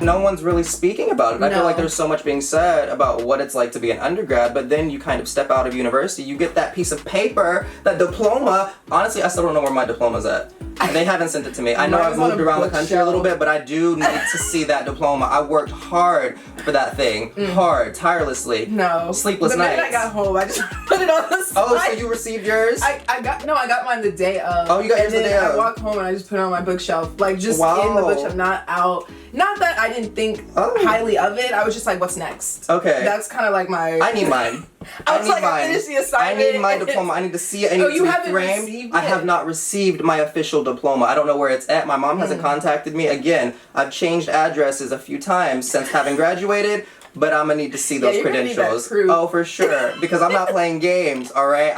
No one's really speaking about it. I feel No. like there's so much being said about what it's like to be an undergrad, but then you kind of step out of university, you get that piece of paper, that diploma. Honestly, I still don't know where my diploma's at. They haven't sent it to me. I know I've moved around the country a little bit, but I do need to see that diploma. I worked hard for that thing. Hard, tirelessly. No. Sleepless nights. nights. I got home, I just put it on the side. Oh, so you received yours? I got mine the day of. Oh, you got yours the day of. I walked home and I just put it on my bookshelf. Like, just Wow. in the bookshelf, not out. Not that I didn't think highly of it. I was just like, what's next? Okay. That's kind of like my... I need mine. I finished the assignment. I need my diploma. I need to see it. I need you to haven't be framed. received I have it? not received my official diploma. I don't know where it's at. My mom hasn't contacted me. Again, I've changed addresses a few times since having graduated, but I'm gonna need to see those you're gonna need that credentials. proof. Oh, for sure. Because I'm not playing games, all right?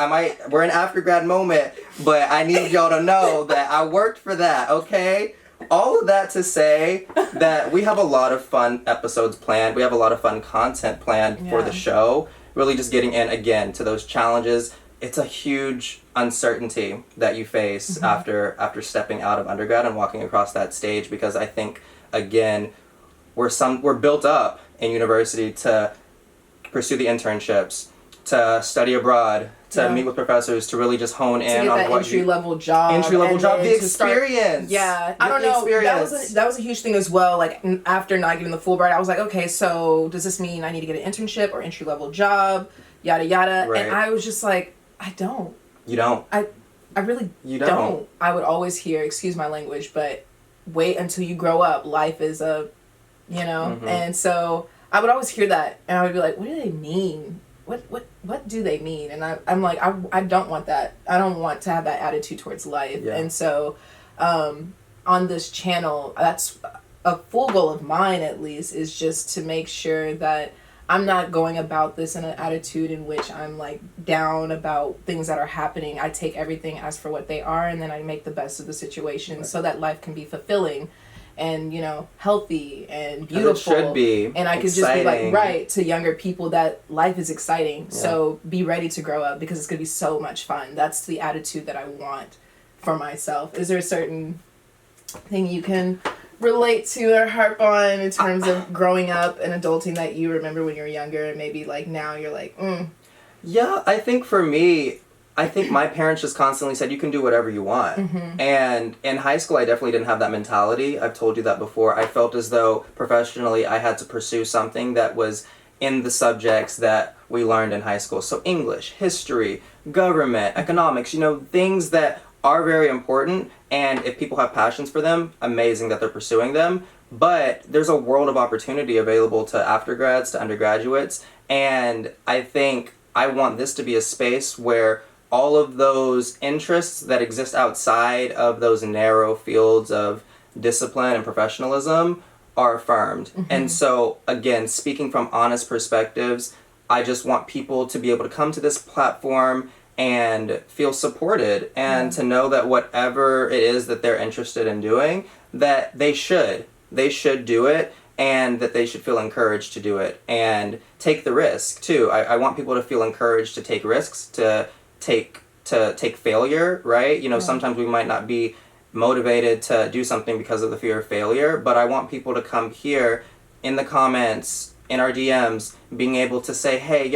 We're in Aftergrad moment, but I need y'all to know that I worked for that, okay? All of that to say that we have a lot of fun episodes planned. We have a lot of fun content planned for the show. Really just getting in, again, to those challenges. It's a huge uncertainty that you face after stepping out of undergrad and walking across that stage, because I think, again, we're built up in university to pursue the internships, to study abroad, to meet with professors, to really just hone in on what entry-level job. The experience. I don't know. That was a huge thing as well. Like, after not getting the Fulbright, I was like, okay, so does this mean I need to get an internship or entry-level job? Yada yada. Right. And I was just like, I don't. You don't. I really don't. I would always hear, excuse my language, but wait until you grow up. Life is and so I would always hear that, and I would be like, what do they mean? What do they mean? And I'm like, I don't want that. I don't want to have that attitude towards life. Yeah. And so on this channel, that's a full goal of mine, at least, is just to make sure that I'm not going about this in an attitude in which I'm like down about things that are happening. I take everything as for what they are, and then I make the best of the situation so that life can be fulfilling and, healthy and beautiful. It should be. And I could exciting. just be like, to younger people, that life is exciting. Yeah. So be ready to grow up, because it's going to be so much fun. That's the attitude that I want for myself. Is there a certain thing you can relate to or harp on in terms of growing up and adulting that you remember when you were younger, and maybe like now you're like, Yeah, I think for me, my parents just constantly said, you can do whatever you want. And in high school, I definitely didn't have that mentality. I've told you that before. I felt as though professionally I had to pursue something that was in the subjects that we learned in high school. So English, history, government, economics, things that are very important. And if people have passions for them, amazing that they're pursuing them. But there's a world of opportunity available to aftergrads, to undergraduates. And I think I want this to be a space where all of those interests that exist outside of those narrow fields of discipline and professionalism are affirmed. And so, again, speaking from honest perspectives, I just want people to be able to come to this platform and feel supported, and to know that whatever it is that they're interested in doing, that they should do it, and that they should feel encouraged to do it and take the risk too. I want people to feel encouraged to take risks, to take failure, right? Sometimes we might not be motivated to do something because of the fear of failure, but I want people to come here in the comments, in our DMs, being able to say, hey,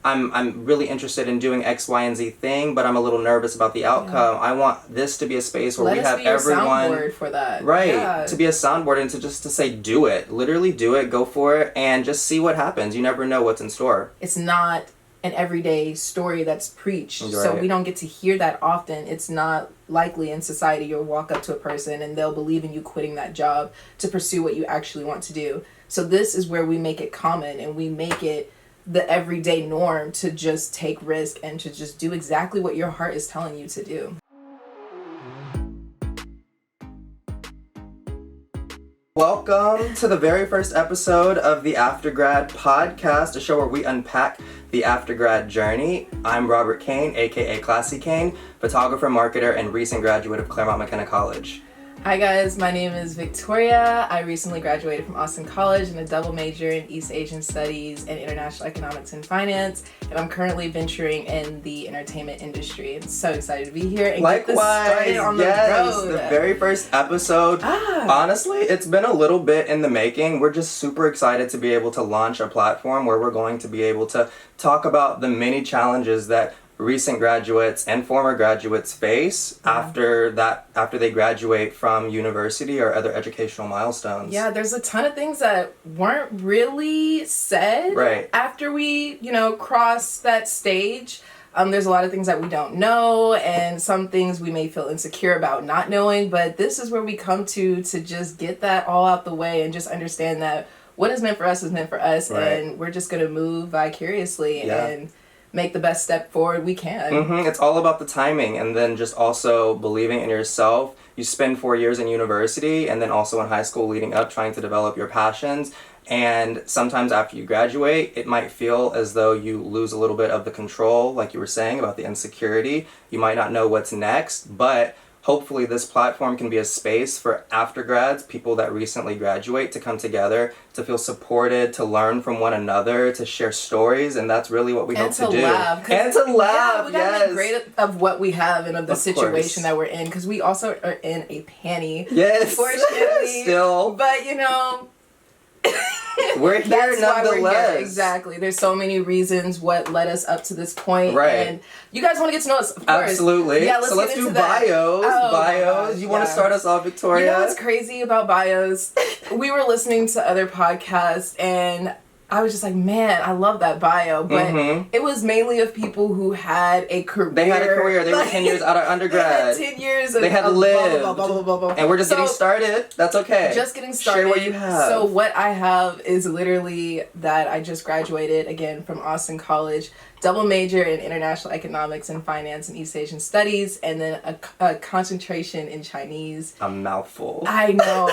I'm really interested in doing X, Y, and Z thing, but I'm a little nervous about the outcome. I want this to be a space where we have everyone soundboard for that. Right. To be a soundboard, and to say do it. Literally do it, go for it, and just see what happens. You never know what's in store. It's not an everyday story that's preached. Right. So we don't get to hear that often. It's not likely in society you'll walk up to a person and they'll believe in you quitting that job to pursue what you actually want to do. So this is where we make it common, and we make it the everyday norm to just take risk and to just do exactly what your heart is telling you to do. Welcome to the very first episode of the Aftergrad Podcast, a show where we unpack the Aftergrad journey. I'm Robert Kane, aka Classy Kane, photographer, marketer, and recent graduate of Claremont McKenna College. Hi guys, my name is Victoria. I recently graduated from Austin College in a double major in East Asian Studies and International Economics and Finance, and I'm currently venturing in the entertainment industry. I'm so excited to be here and Likewise, get this started on the road. The very first episode. Honestly, it's been a little bit in the making. We're just super excited to be able to launch a platform where we're going to be able to talk about the many challenges that recent graduates and former graduates face after they graduate from university or other educational milestones. Yeah, there's a ton of things that weren't really said after we, cross that stage. There's a lot of things that we don't know, and some things we may feel insecure about not knowing, but this is where we come to just get that all out the way and just understand that what is meant for us is meant for us, and we're just going to move vicariously and make the best step forward we can. It's all about the timing, and then just also believing in yourself. You spend 4 years in university and then also in high school leading up trying to develop your passions. And sometimes after you graduate, it might feel as though you lose a little bit of the control, like you were saying about the insecurity. You might not know what's next, but hopefully this platform can be a space for aftergrads, people that recently graduate, to come together, to feel supported, to learn from one another, to share stories, and that's really what we hope to do. And to laugh, we gotta make great of what we have and of the situation that we're in, because we also are in a panty. Yes, unfortunately. Still. But, we're here that's nonetheless. Why we're here. Exactly. There's so many reasons what led us up to this point. And you guys want to get to know us, of course. Absolutely. Yeah, let's do bios. You want to start us off, Victoria? You know what's crazy about bios? We were listening to other podcasts, and I was just like, man, I love that bio. But it was mainly of people who had a career. They had a career. They were 10 years out of undergrad. They had 10 years They had lived. Blah, blah, blah, blah. And we're just getting started. That's okay. Just getting started. Share what you have. So what I have is literally that I just graduated, again, from Austin College. Double major in International Economics and Finance and East Asian Studies, and then a concentration in Chinese. A mouthful. I know.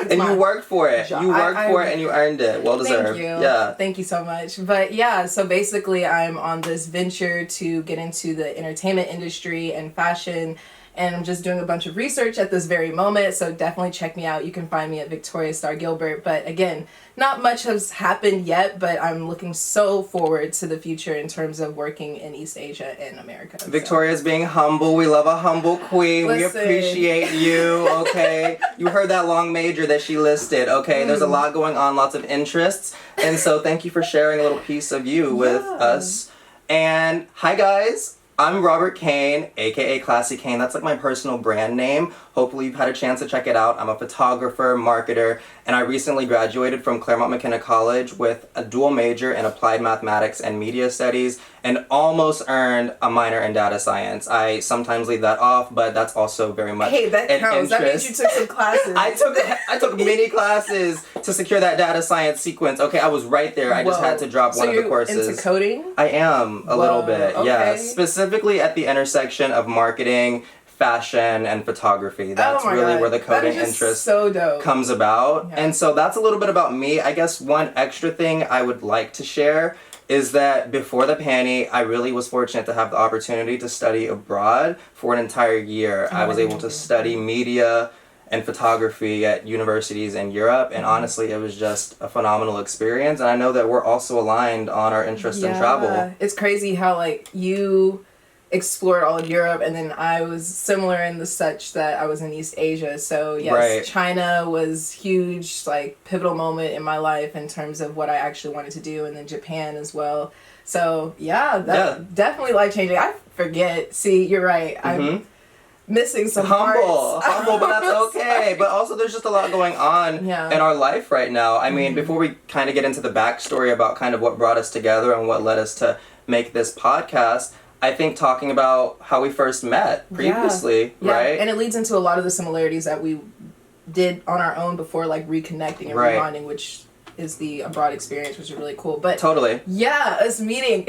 And you worked for it. You worked for it and you earned it. Well deserved. Thank you. Yeah. Thank you so much. But yeah, so basically I'm on this venture to get into the entertainment industry and fashion. And I'm just doing a bunch of research at this very moment, so definitely check me out. You can find me at Victoria Star Gilbert. But again, not much has happened yet, but I'm looking so forward to the future in terms of working in East Asia and America. Victoria's being humble. We love a humble queen. Listen. We appreciate you, okay? You heard that long major that she listed, okay? There's a lot going on, lots of interests. And so thank you for sharing a little piece of you with us. And hi, guys. I'm Robert Kane, aka Classy Kane. That's like my personal brand name. Hopefully you've had a chance to check it out. I'm a photographer, marketer, and I recently graduated from Claremont McKenna College with a dual major in applied mathematics and media studies, and almost earned a minor in data science. I sometimes leave that off, but that's also very much that counts. That means you took some classes. I took many classes to secure that data science sequence. Okay, I was right there. I just had to drop one of the courses. So you're into coding? I am a little bit. Okay. Yeah, specifically at the intersection of marketing, fashion, and photography. That's really where the coding interest comes about. And so that's a little bit about me. I guess one extra thing I would like to share is that before the panty, I really was fortunate to have the opportunity to study abroad for an entire year. I was able to study media and photography at universities in Europe, and honestly, it was just a phenomenal experience. And I know that we're also aligned on our interest in travel. It's crazy how you explored all of Europe, and then I was similar in the such that I was in East Asia. So yes, China was huge, pivotal moment in my life in terms of what I actually wanted to do, and then Japan as well. So definitely life changing. I forget. See, you're right. I'm missing some humble, but that's okay. But also, there's just a lot going on in our life right now. I mean, before we kind of get into the backstory about kind of what brought us together and what led us to make this podcast, I think talking about how we first met previously, right? And it leads into a lot of the similarities that we did on our own before, reconnecting and rebonding, which is the abroad experience, which is really cool. But us meeting.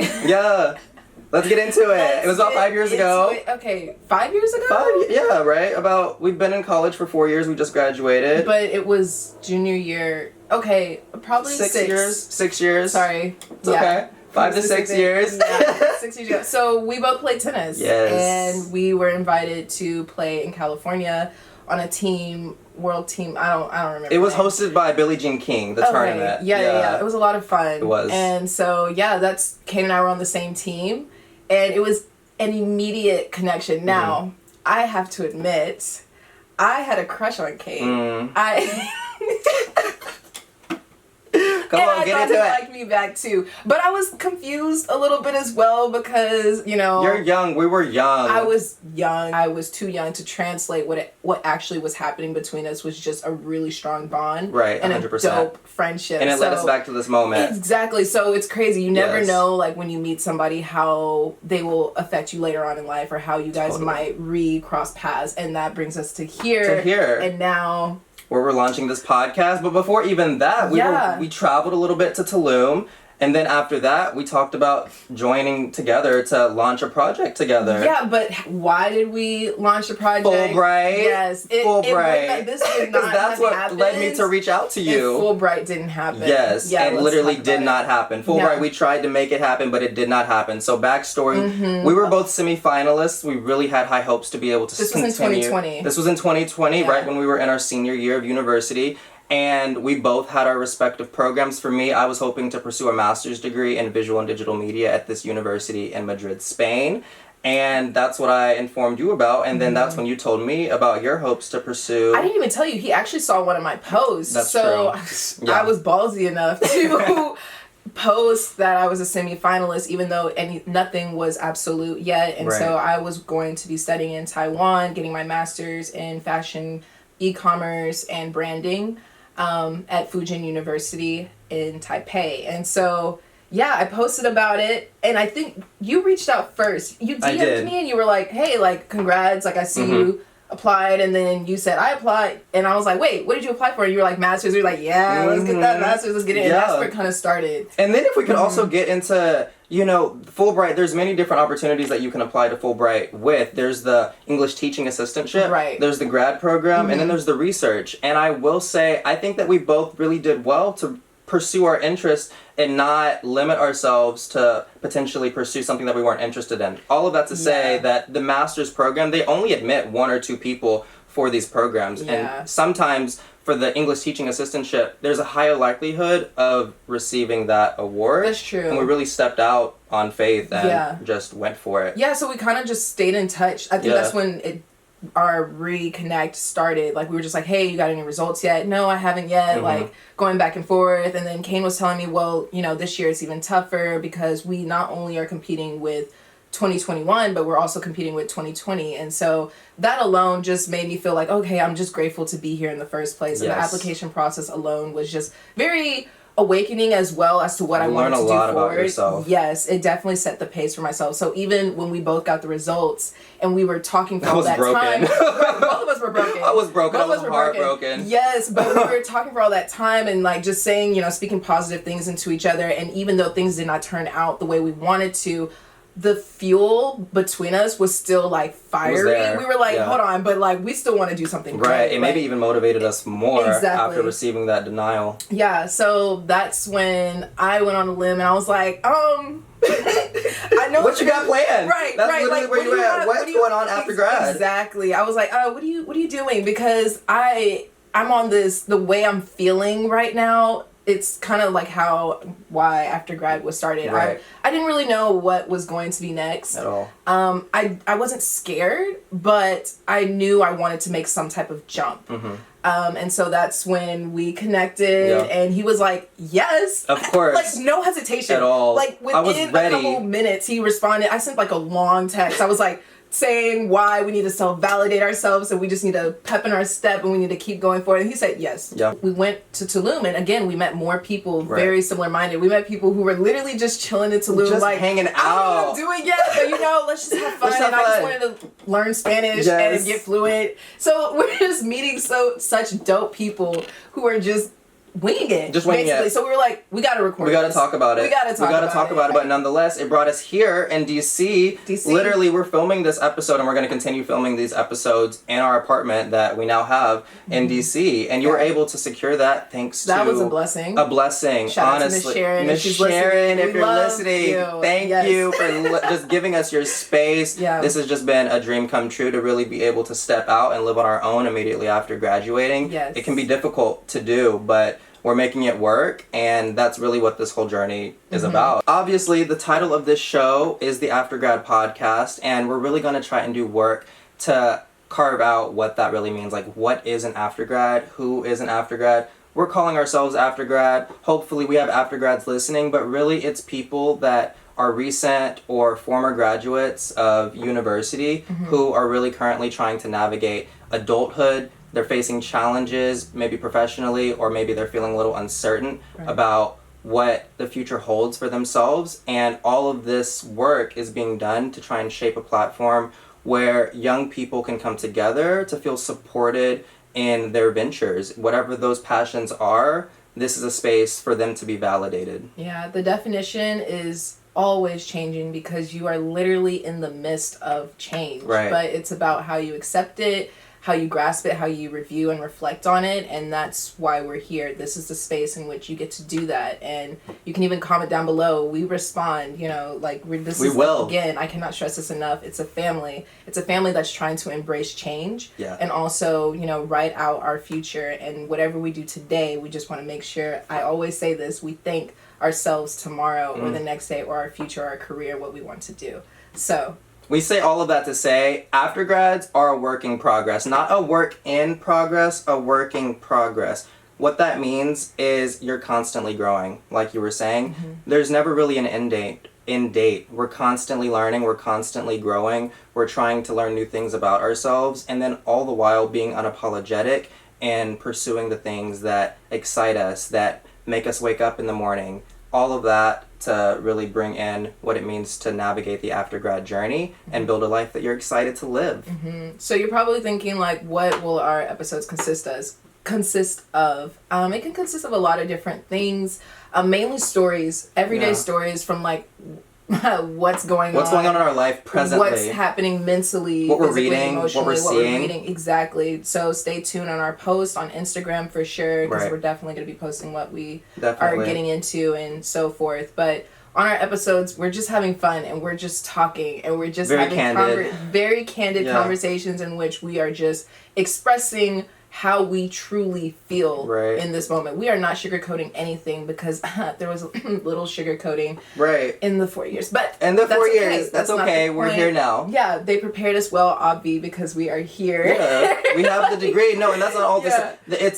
Let's get into it. It was about 5 years ago. Okay, 5 years ago? Right? We've been in college for 4 years. We just graduated. But it was junior year. Okay, probably 6 years. 6 years. Sorry. It's okay. 5 to 6 years. 6 years ago. So we both played tennis. Yes. And we were invited to play in California on a team, world team. I don't remember. It was hosted by Billie Jean King, the tournament. Yeah. It was a lot of fun. It was. And so, that's Kane and I were on the same team. And it was an immediate connection. Now, I have to admit, I had a crush on Kane. Come on, get into it. He liked me back too, but I was confused a little bit as well because you're young. We were young. I was young. I was too young to translate what actually was happening between us. Was just a really strong bond, right? 100%. And a dope friendship, and it led us back to this moment. Exactly. So it's crazy. You never know, like when you meet somebody, how they will affect you later on in life, or how you guys might recross paths, and that brings us to here. And now, where we're launching this podcast. But before even that, we traveled a little bit to Tulum. And then after that, we talked about joining together to launch a project together. Yeah, but why did we launch a project? Fulbright. Yes. Fulbright. This did not that's what led me to reach out to you. If Fulbright didn't happen. Yes, it literally did not happen. Fulbright, we tried to make it happen, but it did not happen. So backstory, we were both semi-finalists. We really had high hopes to be able to continue. This was in 2020. This was in 2020, right when we were in our senior year of university. And we both had our respective programs. For me, I was hoping to pursue a master's degree in visual and digital media at this university in Madrid, Spain. And that's what I informed you about. And then that's when you told me about your hopes to pursue. I didn't even tell you. He actually saw one of my posts. That's true. I was ballsy enough to post that I was a semi-finalist, even though nothing was absolute yet. And so I was going to be studying in Taiwan, getting my master's in fashion, e-commerce, and branding. At Fujin University in Taipei. And so, I posted about it, and I think you reached out first. You DM'd me and you were like, hey, like, congrats, like, I see you applied, and then you said, I applied, and I was like, wait, what did you apply for? And you were like, master's. You're like, let's get that master's, let's get it. And that's where it kind of started. And then if we could also get into, Fulbright, there's many different opportunities that you can apply to Fulbright with. There's the English teaching assistantship. Right. There's the grad program, and then there's the research. And I will say, I think that we both really did well to pursue our interest and not limit ourselves to potentially pursue something that we weren't interested in. All of that to say that the master's program, they only admit 1 or 2 people for these programs. And sometimes for the English teaching assistantship, there's a higher likelihood of receiving that award. That's true. And we really stepped out on faith and just went for it. Yeah, so we kind of just stayed in touch. I think that's when our reconnect started. Like, we were just like, hey, you got any results yet? No, I haven't yet. Like, going back and forth. And then Kane was telling me, well, this year it's even tougher because we not only are competing with 2021, but we're also competing with 2020. And so that alone just made me feel like, okay, I'm just grateful to be here in the first place. And the application process alone was just very awakening as well as to what I wanted to do forward. Learn a lot about yourself. Yes, it definitely set the pace for myself. So even when we both got the results and we were talking for all that time, both of us were broken. I was broken. Both I was heartbroken. Yes, but we were talking for all that time and like just saying, speaking positive things into each other. And even though things did not turn out the way we wanted to, the fuel between us was still like fiery. We were like, hold on, but like we still want to do something right. It maybe even motivated us more after receiving that denial. Yeah, so that's when I went on a limb and I was like, I know what you got planned. Right, that's right. Literally like, where you at. What's going on after grad? Exactly. I was like, what are you doing? Because I'm on the way I'm feeling right now. It's kind of like why Aftergrad was started. Right. I didn't really know what was going to be next at all. I wasn't scared, but I knew I wanted to make some type of jump. And so that's when we connected, and he was like, "Yes, of course," like no hesitation at all. Like within a couple minutes, he responded. I sent like a long text. I was like, saying why we need to self-validate ourselves and we just need to pep in our step and we need to keep going forward. And he said yes. Yeah. We went to Tulum and again we met more people very similar minded. We met people who were literally just chilling in Tulum, just like hanging out. I don't know what I'm doing yet, but let's just have fun. And I just wanted to learn Spanish and get fluent. So we're just meeting such dope people who are just winging it. Just winging basically. it. So we were like, we got to record We got to talk about it. We got to talk about it. But nonetheless, it brought us here in DC. Literally, we're filming this episode, and we're going to continue filming these episodes in our apartment that we now have in DC. And you were able to secure that thanks to... That was a blessing. A blessing, Shout honestly. out to Miss Sharon. Miss Sharon, if you're listening, thank Yes. you for just giving us your space. Yeah. This has just been a dream come true to really be able to step out and live on our own immediately after graduating. Yes. It can be difficult to do, but we're making it work, and that's really what this whole journey is about. Obviously, the title of this show is the Aftergrad Podcast, and we're really going to try and do work to carve out what that really means. Like, what is an aftergrad? Who is an aftergrad? We're calling ourselves Aftergrad. Hopefully we have Aftergrads listening, but really it's people that are recent or former graduates of university who are really currently trying to navigate adulthood. They're facing challenges, maybe professionally, or maybe they're feeling a little uncertain about what the future holds for themselves. And all of this work is being done to try and shape a platform where young people can come together to feel supported in their ventures. Whatever those passions are, this is a space for them to be validated. Yeah, the definition is always changing because you are literally in the midst of change. Right. But it's about how you accept it, how you grasp it, how you review and reflect on it, and that's why we're here. This is the space in which you get to do that, and you can even comment down below. We respond, you know, like we will. Again, I cannot stress this enough. It's a family. It's a family that's trying to embrace change, and also, you know, write out our future. And whatever we do today, we just want to make sure. I always say this: we thank ourselves tomorrow or the next day or our future, our career, what we want to do. So. We say all of that to say aftergrads are a work in progress, not a work in progress, a work in progress. What that means is you're constantly growing, like you were saying. There's never really an end date. We're constantly learning, we're constantly growing, we're trying to learn new things about ourselves, and then all the while being unapologetic and pursuing the things that excite us, that make us wake up in the morning. All of that to really bring in what it means to navigate the aftergrad journey and build a life that you're excited to live. So you're probably thinking, like, what will our episodes consist of? It can consist of a lot of different things, mainly stories, everyday stories from, like, what's going on in our life presently, what's happening mentally, what we're reading, emotionally, what we're seeing. Exactly. So stay tuned on our post on Instagram for sure, because we're definitely going to be posting what we are getting into and so forth. But on our episodes, we're just having fun and we're just talking and we're just having very candid conversations in which we are just expressing how we truly feel in this moment. We are not sugarcoating anything because there was a little sugarcoating in the 4 years. But in the 4 years, that's okay. We're here now. Yeah, they prepared us well, obvi, because we are here. Yeah, we have the degree. No, and that's not all this.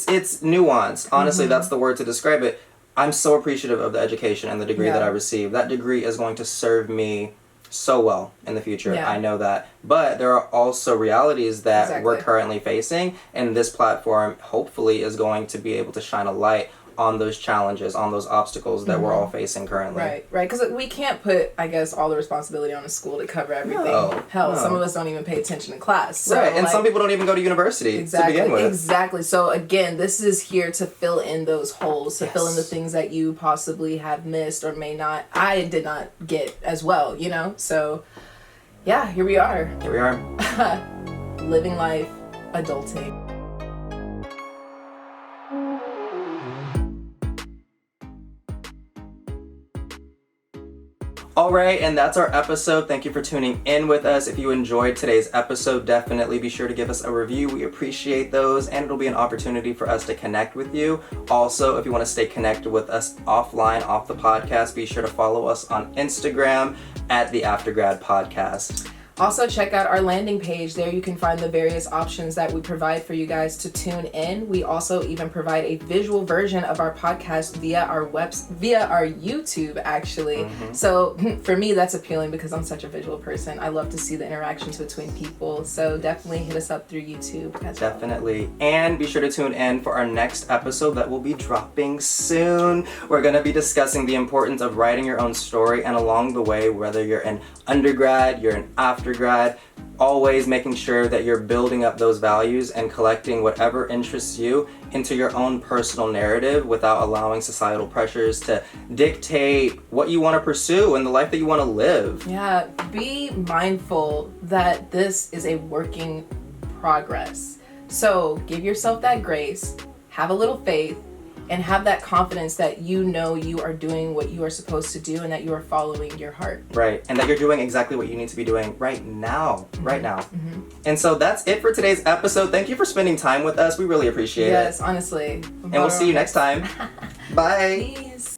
It's nuance. Honestly, that's the word to describe it. I'm so appreciative of the education and the degree that I received. That degree is going to serve me so well in the future. I know that. But there are also realities that we're currently facing, and this platform hopefully is going to be able to shine a light on those challenges, on those obstacles that we're all facing currently. Right, because we can't put, I guess, all the responsibility on the school to cover everything. Hell, some of us don't even pay attention in class. So, and some people don't even go to university to begin with. Exactly. So again, this is here to fill in those holes, to fill in the things that you possibly have missed or may not. I did not get as well, you know? So yeah, here we are. Living life, adulting. Alright, and that's our episode. Thank you for tuning in with us. If you enjoyed today's episode, definitely be sure to give us a review. We appreciate those, and it'll be an opportunity for us to connect with you. Also, if you want to stay connected with us offline, off the podcast, be sure to follow us on Instagram at the Aftergrad Podcast. Also, check out our landing page. There you can find the various options that we provide for you guys to tune in. We also even provide a visual version of our podcast via our YouTube, actually. So for me, that's appealing because I'm such a visual person. I love to see the interactions between people. So definitely hit us up through YouTube as well. And be sure to tune in for our next episode that will be dropping soon. We're going to be discussing the importance of writing your own story, and along the way, whether you're an undergrad, you're an aftergrad, always making sure that you're building up those values and collecting whatever interests you into your own personal narrative without allowing societal pressures to dictate what you want to pursue and the life that you want to live. Yeah, be mindful that this is a working progress. So give yourself that grace, have a little faith, and have that confidence that you know you are doing what you are supposed to do and that you are following your heart. Right, and that you're doing exactly what you need to be doing right now. And so that's it for today's episode. Thank you for spending time with us. We really appreciate it. Yes, honestly. And we'll see you next time. Bye. Peace.